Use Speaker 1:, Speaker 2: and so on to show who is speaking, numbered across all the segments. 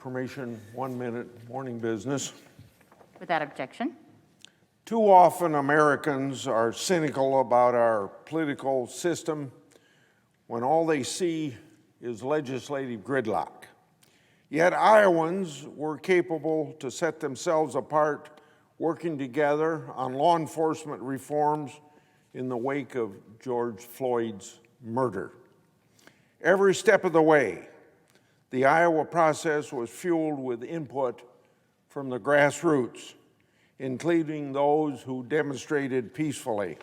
Speaker 1: confirmation, 1 minute, morning business.
Speaker 2: Without objection.
Speaker 1: Too often Americans are cynical about our political system when all they see is legislative gridlock. Yet Iowans were capable to set themselves apart, working together on law enforcement reforms in the wake of George Floyd's murder. Every step of the way, the Iowa process was fueled with input from the grassroots, including those who demonstrated peacefully.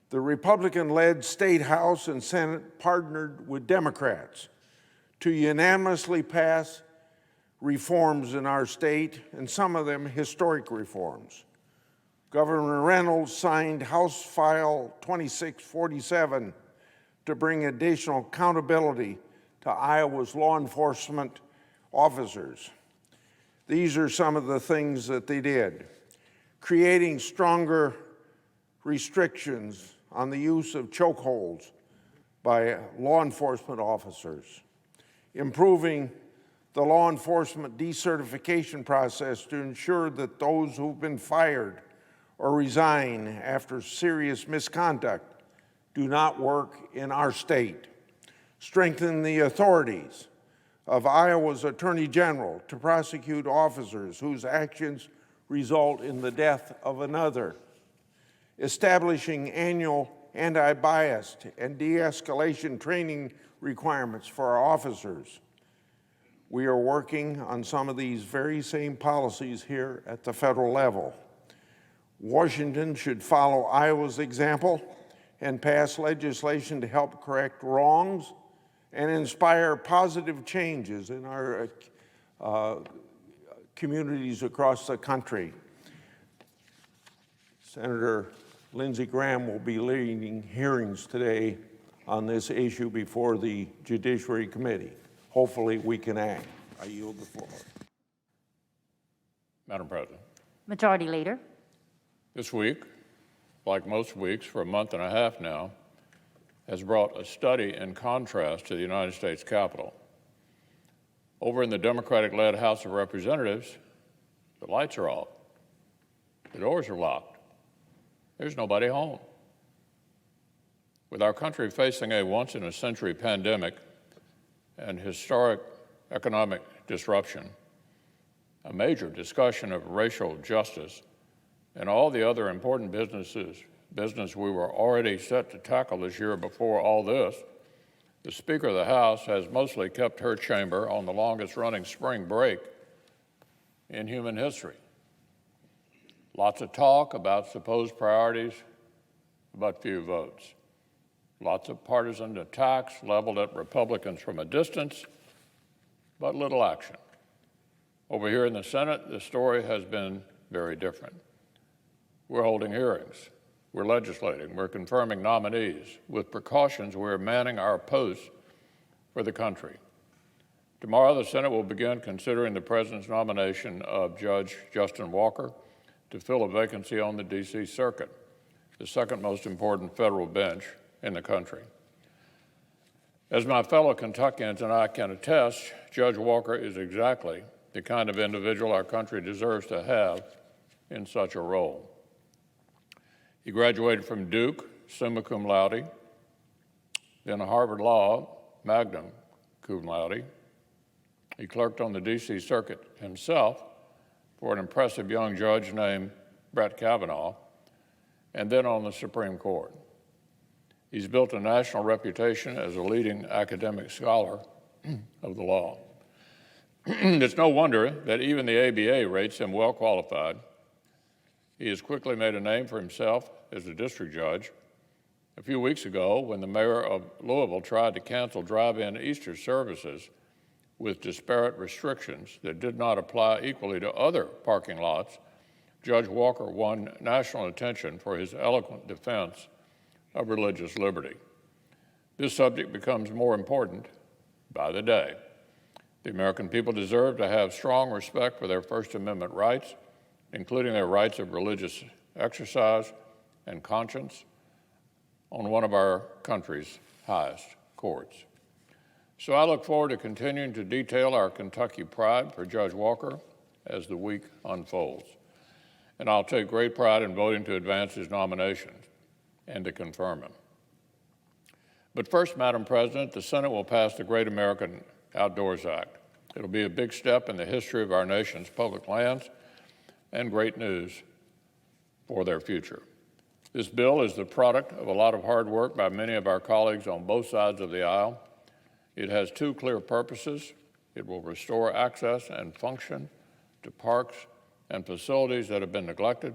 Speaker 1: The Republican-led State House and Senate partnered with Democrats to unanimously pass reforms in our state, and some of them historic reforms. Governor Reynolds signed House File 2647 to bring additional accountability to Iowa's law enforcement officers. These are some of the things that they did. Creating stronger restrictions on the use of chokeholds by law enforcement officers. Improving the law enforcement decertification process to ensure that those who've been fired or resign after serious misconduct do not work in our state. Strengthen the authorities of Iowa's Attorney General to prosecute officers whose actions result in the death of another. Establishing annual anti-bias and de-escalation training requirements for our officers. We are working on some of these very same policies here at the federal level. Washington should follow Iowa's example and pass legislation to help correct wrongs and inspire positive changes in our communities across the country. Senator Lindsey Graham will be leading hearings today on this issue before the Judiciary Committee. Hopefully we can act. I yield the floor.
Speaker 3: Madam President.
Speaker 2: Majority Leader.
Speaker 3: This week, like most weeks for a month and a half now, has brought a study in contrast to the United States Capitol. Over in the Democratic-led House of Representatives, the lights are off. The doors are locked. There's nobody home. With our country facing a once-in-a-century pandemic and historic economic disruption, a major discussion of racial justice, and all the other important business we were already set to tackle this year before all this, the Speaker of the House has mostly kept her chamber on the longest-running spring break in human history. Lots of talk about supposed priorities, but few votes. Lots of partisan attacks leveled at Republicans from a distance, but little action. Over here in the Senate, the story has been very different. We're holding hearings. We're legislating. We're confirming nominees. With precautions, we're manning our posts for the country. Tomorrow, the Senate will begin considering the President's nomination of Judge Justin Walker to fill a vacancy on the D.C. Circuit, the second most important federal bench in the country. As my fellow Kentuckians and I can attest, Judge Walker is exactly the kind of individual our country deserves to have in such a role. He graduated from Duke, summa cum laude, then Harvard Law, magna cum laude. He clerked on the D.C. Circuit himself for an impressive young judge named Brett Kavanaugh, and then on the Supreme Court. He's built a national reputation as a leading academic scholar of the law. It's no wonder that even the ABA rates him well qualified. He has quickly made a name for himself as a district judge. A few weeks ago, when the mayor of Louisville tried to cancel drive-in Easter services with disparate restrictions that did not apply equally to other parking lots, Judge Walker won national attention for his eloquent defense of religious liberty. This subject becomes more important by the day. The American people deserve to have strong respect for their First Amendment rights, including their rights of religious exercise and conscience on one of our country's highest courts. So I look forward to continuing to detail our Kentucky pride for Judge Walker as the week unfolds. And I'll take great pride in voting to advance his nomination and to confirm him. But first, Madam President, the Senate will pass the Great American Outdoors Act. It'll be a big step in the history of our nation's public lands and great news for their future. This bill is the product of a lot of hard work by many of our colleagues on both sides of the aisle. It has two clear purposes. It will restore access and function to parks and facilities that have been neglected,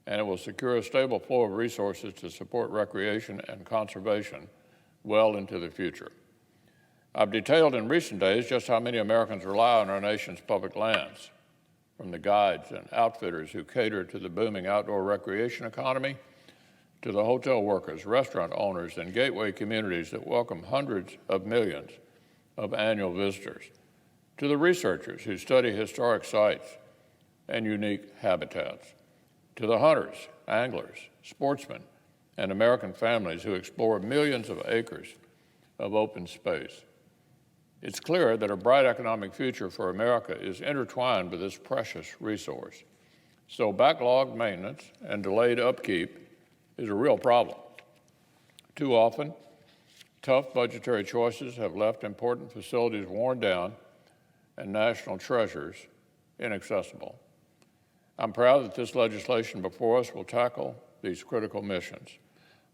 Speaker 3: and it will secure a stable flow of resources to support recreation and conservation well into the future. I've detailed in recent days just how many Americans rely on our nation's public lands, from the guides and outfitters who cater to the booming outdoor recreation economy, to the hotel workers, restaurant owners, and gateway communities that welcome hundreds of millions of annual visitors, to the researchers who study historic sites and unique habitats, to the hunters, anglers, sportsmen, and American families who explore millions of acres of open space. It's clear that a bright economic future for America is intertwined with this precious resource. So backlogged maintenance and delayed upkeep is a real problem. Too often, tough budgetary choices have left important facilities worn down and national treasures inaccessible. I'm proud that this legislation before us will tackle these critical missions.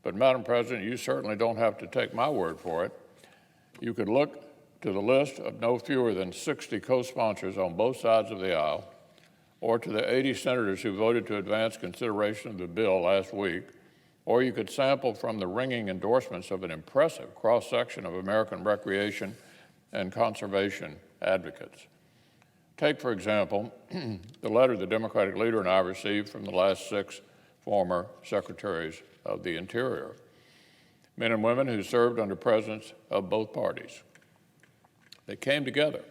Speaker 3: But Madam President, you certainly don't have to take my word for it. You could look to the list of no fewer than 60 co-sponsors on both sides of the aisle, or to the 80 senators who voted to advance consideration of the bill last week, or you could sample from the ringing endorsements of an impressive cross-section of American recreation and conservation advocates. Take, for example, the letter the Democratic leader and I received from the last 6 former secretaries of the Interior, men and women who served under presidents of both parties. They came together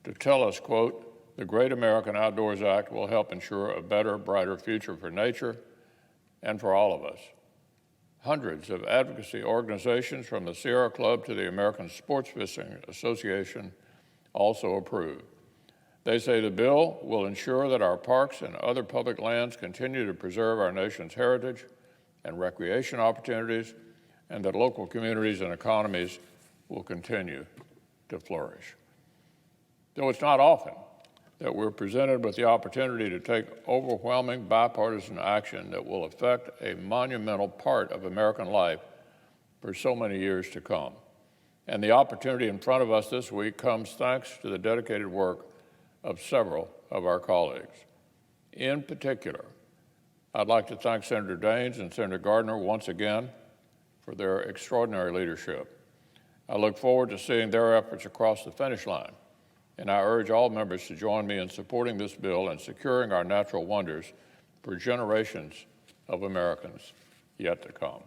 Speaker 3: to tell us, quote, "The Great American Outdoors Act will help ensure a better, brighter future for nature and for all of us." Hundreds of advocacy organizations from the Sierra Club to the American Sports Fishing Association also approved. They say the bill will ensure that our parks and other public lands continue to preserve our nation's heritage and recreation opportunities, and that local communities and economies will continue to flourish. Though it's not often that we're presented with the opportunity to take overwhelming bipartisan action that will affect a monumental part of American life for so many years to come. And the opportunity in front of us this week comes thanks to the dedicated work of several of our colleagues. In particular, I'd like to thank Senator Daines and Senator Gardner once again for their extraordinary leadership. I look forward to seeing their efforts across the finish line, and I urge all members to join me in supporting this bill and securing our natural wonders for generations of Americans yet to come.